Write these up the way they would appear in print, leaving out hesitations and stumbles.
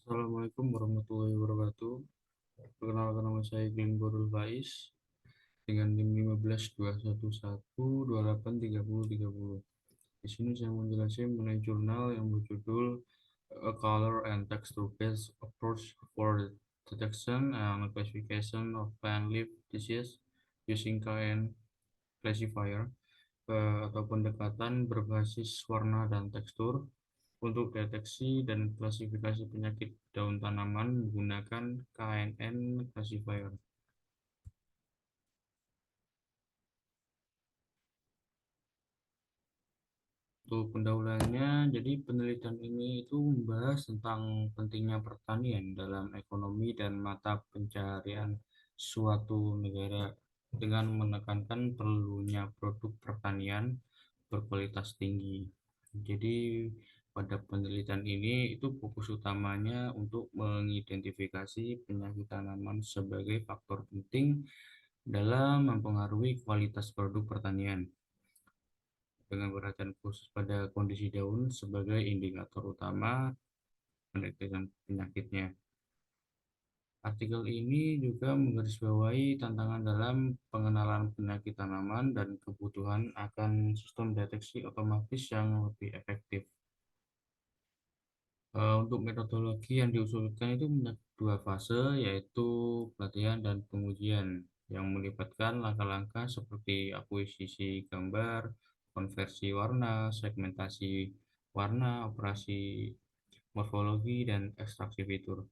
Assalamualaikum warahmatullahi wabarakatuh. Perkenalkan nama saya Glenn Borul Faiz dengan NIM 15211281283030. Di sini saya mau jelasin mengenai jurnal yang berjudul A Color and Texture-Based Approach for Detection and Classification of Plant Leaf Disease using KN Classifier atau pendekatan berbasis warna dan tekstur untuk deteksi dan klasifikasi penyakit daun tanaman menggunakan KNN classifier. Untuk pendahuluannya, jadi penelitian ini itu membahas tentang pentingnya pertanian dalam ekonomi dan mata pencaharian suatu negara dengan menekankan perlunya produk pertanian berkualitas tinggi. Jadi pada penelitian ini itu fokus utamanya untuk mengidentifikasi penyakit tanaman sebagai faktor penting dalam mempengaruhi kualitas produk pertanian dengan perhatian khusus pada kondisi daun sebagai indikator utama pendeteksi penyakitnya. Artikel ini juga menggarisbawahi tantangan dalam pengenalan penyakit tanaman dan kebutuhan akan sistem deteksi otomatis yang lebih efektif. Untuk metodologi yang diusulkan itu dua fase, yaitu pelatihan dan pengujian yang melibatkan langkah-langkah seperti akuisisi gambar, konversi warna, segmentasi warna, operasi morfologi, dan ekstraksi fitur.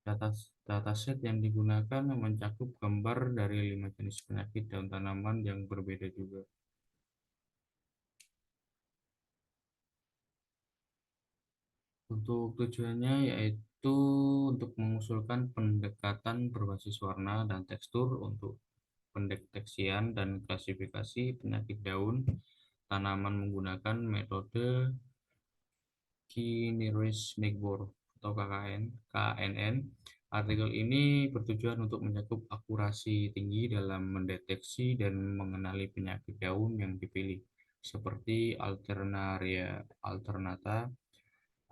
Data, Dataset yang digunakan mencakup gambar dari 5 jenis penyakit daun tanaman yang berbeda juga. Untuk tujuannya yaitu untuk mengusulkan pendekatan berbasis warna dan tekstur untuk pendeteksian dan klasifikasi penyakit daun tanaman menggunakan metode Key-Nearest-Neighbor atau KNN. Artikel ini bertujuan untuk mencakup akurasi tinggi dalam mendeteksi dan mengenali penyakit daun yang dipilih, seperti Alternaria alternata,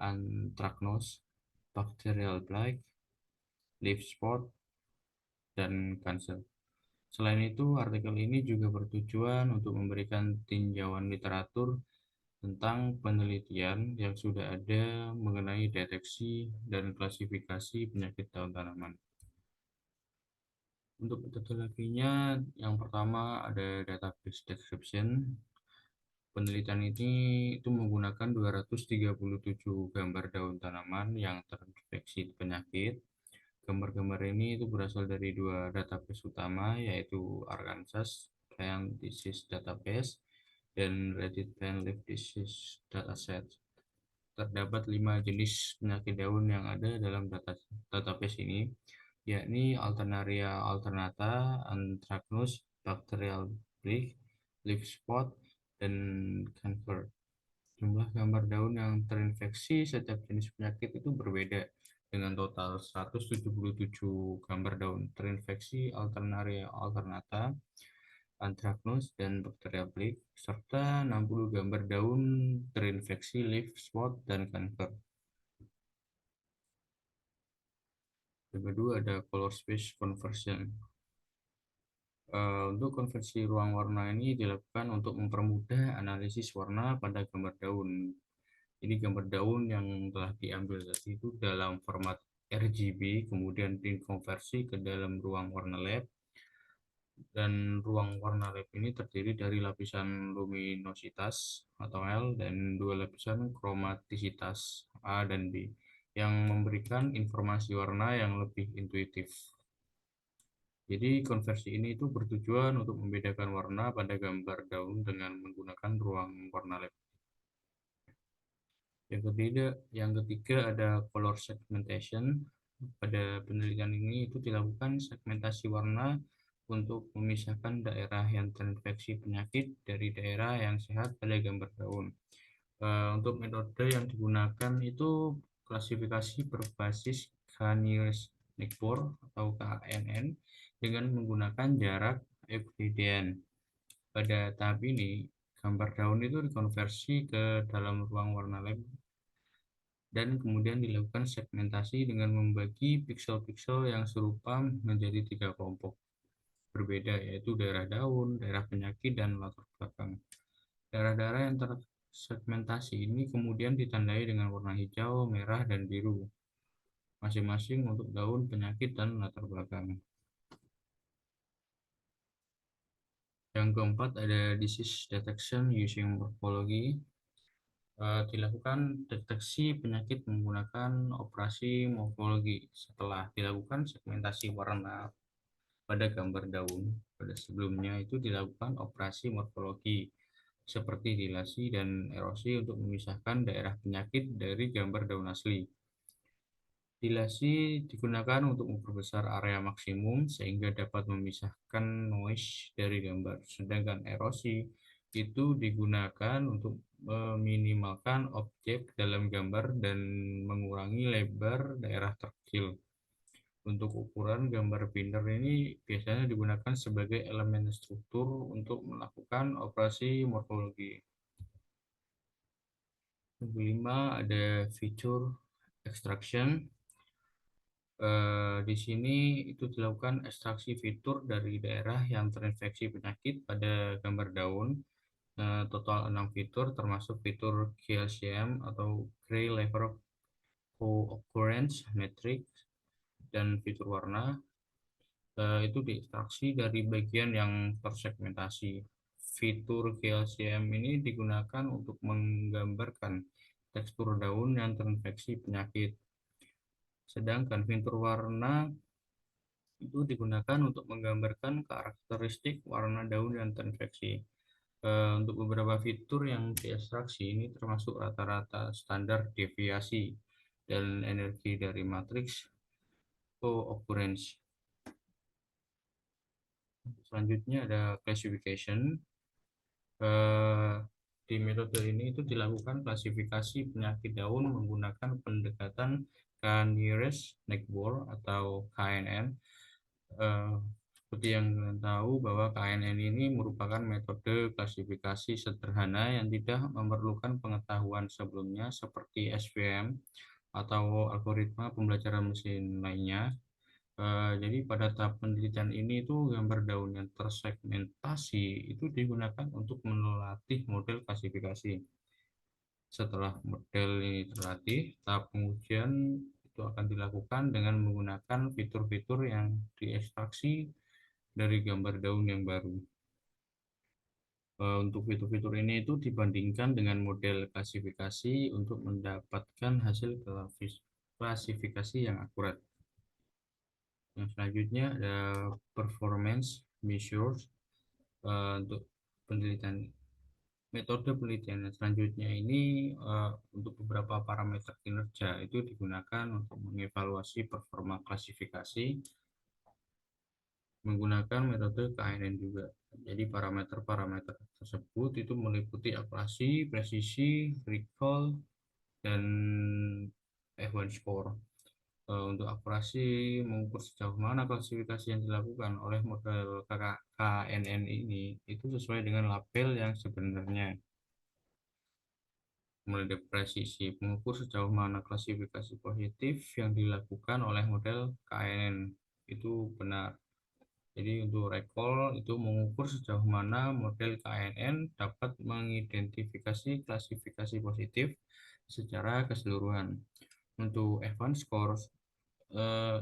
Anthracnose, Bacterial Blight, Leaf Spot, dan Cancer. Selain itu, artikel ini juga bertujuan untuk memberikan tinjauan literatur tentang penelitian yang sudah ada mengenai deteksi dan klasifikasi penyakit daun tanaman. Untuk metodologinya, yang pertama ada database description. Penelitian ini itu menggunakan 237 gambar daun tanaman yang terinfeksi penyakit. Gambar-gambar ini itu berasal dari dua database utama, yaitu Arkansas Plant Disease Database dan Reddit Plant Leaf Disease Dataset. Terdapat 5 jenis penyakit daun yang ada dalam database ini, yakni Alternaria alternata, Anthracnose, Bacterial Blight, Leaf Spot, dan Cancer. Jumlah gambar daun yang terinfeksi setiap jenis penyakit itu berbeda, dengan total 177 gambar daun terinfeksi Alternaria alternata, Anthracnose, dan Bacterial Blight, serta 60 gambar daun terinfeksi Leaf Spot dan Cancer. Yang kedua ada color space conversion. Untuk konversi ruang warna ini dilakukan untuk mempermudah analisis warna pada gambar daun. Ini gambar daun yang telah diambil tadi itu dalam format RGB, kemudian dikonversi ke dalam ruang warna lab. Dan ruang warna lab ini terdiri dari lapisan luminositas atau L dan dua lapisan kromatisitas A dan B yang memberikan informasi warna yang lebih intuitif. Jadi konversi ini itu bertujuan untuk membedakan warna pada gambar daun dengan menggunakan ruang warna lab. Yang ketiga ada color segmentation. Pada penelitian ini itu dilakukan segmentasi warna untuk memisahkan daerah yang terinfeksi penyakit dari daerah yang sehat pada gambar daun. Untuk metode yang digunakan itu klasifikasi berbasis Kaniers-Nickborn atau KNN dengan menggunakan jarak Euclidean. Pada tahap ini, gambar daun itu dikonversi ke dalam ruang warna lab dan kemudian dilakukan segmentasi dengan membagi piksel-piksel yang serupa menjadi 3 kelompok berbeda, yaitu daerah daun, daerah penyakit, dan latar belakang. Daerah-daerah yang tersegmentasi ini kemudian ditandai dengan warna hijau, merah, dan biru, masing-masing untuk daun, penyakit, dan latar belakang. Yang keempat ada disease detection using morphology. Dilakukan deteksi penyakit menggunakan operasi morfologi setelah dilakukan segmentasi warna pada gambar daun. Pada sebelumnya itu dilakukan operasi morfologi seperti dilasi dan erosi untuk memisahkan daerah penyakit dari gambar daun asli. Dilasi digunakan untuk memperbesar area maksimum sehingga dapat memisahkan noise dari gambar. Sedangkan erosi itu digunakan untuk meminimalkan objek dalam gambar dan mengurangi lebar daerah terkecil. Untuk ukuran gambar binder ini biasanya digunakan sebagai elemen struktur untuk melakukan operasi morfologi. Yang kelima ada feature extraction. Di sini itu dilakukan ekstraksi fitur dari daerah yang terinfeksi penyakit pada gambar daun. Total 6 fitur termasuk fitur GLCM atau Gray Level Co-occurrence Matrix dan fitur warna. Itu diekstraksi dari bagian yang tersegmentasi. Fitur GLCM ini digunakan untuk menggambarkan tekstur daun yang terinfeksi penyakit. Sedangkan fitur warna itu digunakan untuk menggambarkan karakteristik warna daun yang terinfeksi. Untuk beberapa fitur yang diekstraksi ini termasuk rata-rata standar deviasi dan energi dari matriks co-occurrence. Selanjutnya ada classification. Eh, di metode ini itu dilakukan klasifikasi penyakit daun menggunakan pendekatan K-nearest-neighbor atau KNN. Eh, Seperti yang kalian tahu bahwa KNN ini merupakan metode klasifikasi sederhana yang tidak memerlukan pengetahuan sebelumnya seperti SVM atau algoritma pembelajaran mesin lainnya. Jadi pada tahap penelitian ini itu gambar daun yang tersegmentasi itu digunakan untuk melatih model klasifikasi. Setelah model ini terlatih, tahap pengujian itu akan dilakukan dengan menggunakan fitur-fitur yang diekstraksi dari gambar daun yang baru. Untuk fitur-fitur ini itu dibandingkan dengan model klasifikasi untuk mendapatkan hasil klasifikasi yang akurat. Yang selanjutnya ada performance measures. Untuk penelitian metode penelitian selanjutnya ini untuk beberapa parameter kinerja itu digunakan untuk mengevaluasi performa klasifikasi menggunakan metode KNN juga. Jadi parameter-parameter tersebut itu meliputi akurasi, presisi, recall, dan F1 score. Untuk akurasi mengukur sejauh mana klasifikasi yang dilakukan oleh model KNN ini itu sesuai dengan label yang sebenarnya. Mulai dari presisi mengukur sejauh mana klasifikasi positif yang dilakukan oleh model KNN itu benar. Jadi untuk recall itu mengukur sejauh mana model KNN dapat mengidentifikasi klasifikasi positif secara keseluruhan. Untuk F1 score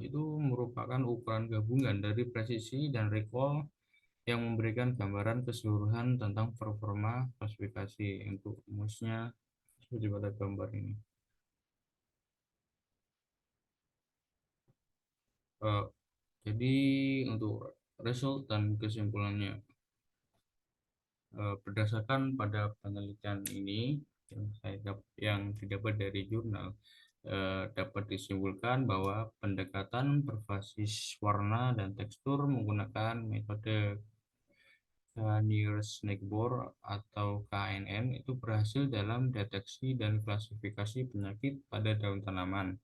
itu merupakan ukuran gabungan dari presisi dan recall yang memberikan gambaran keseluruhan tentang performa klasifikasi. Untuk rumusnya seperti pada gambar ini. Eh, jadi untuk result dan kesimpulannya, berdasarkan pada penelitian ini yang didapat dari jurnal, dapat disimpulkan bahwa pendekatan berbasis warna dan tekstur menggunakan metode Nearest Neighbor atau KNN itu berhasil dalam deteksi dan klasifikasi penyakit pada daun tanaman.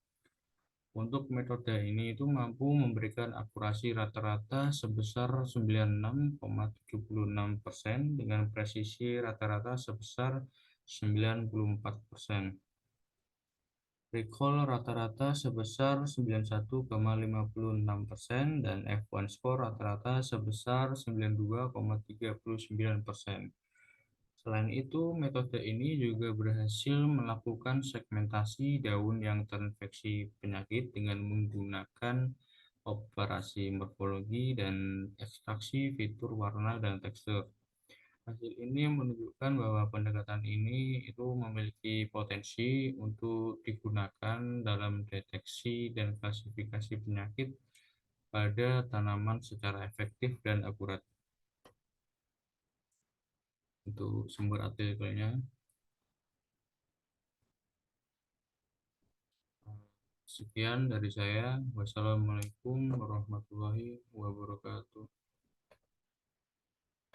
Untuk metode ini itu mampu memberikan akurasi rata-rata sebesar 96,76% dengan presisi rata-rata sebesar 94%. recall rata-rata sebesar 91,56% dan F1 score rata-rata sebesar 92,39%. Selain itu, metode ini juga berhasil melakukan segmentasi daun yang terinfeksi penyakit dengan menggunakan operasi morfologi dan ekstraksi fitur warna dan tekstur. Hasil ini menunjukkan bahwa pendekatan ini itu memiliki potensi untuk digunakan dalam deteksi dan klasifikasi penyakit pada tanaman secara efektif dan akurat. Untuk sumber artikelnya, sekian dari saya. Wassalamualaikum warahmatullahi wabarakatuh.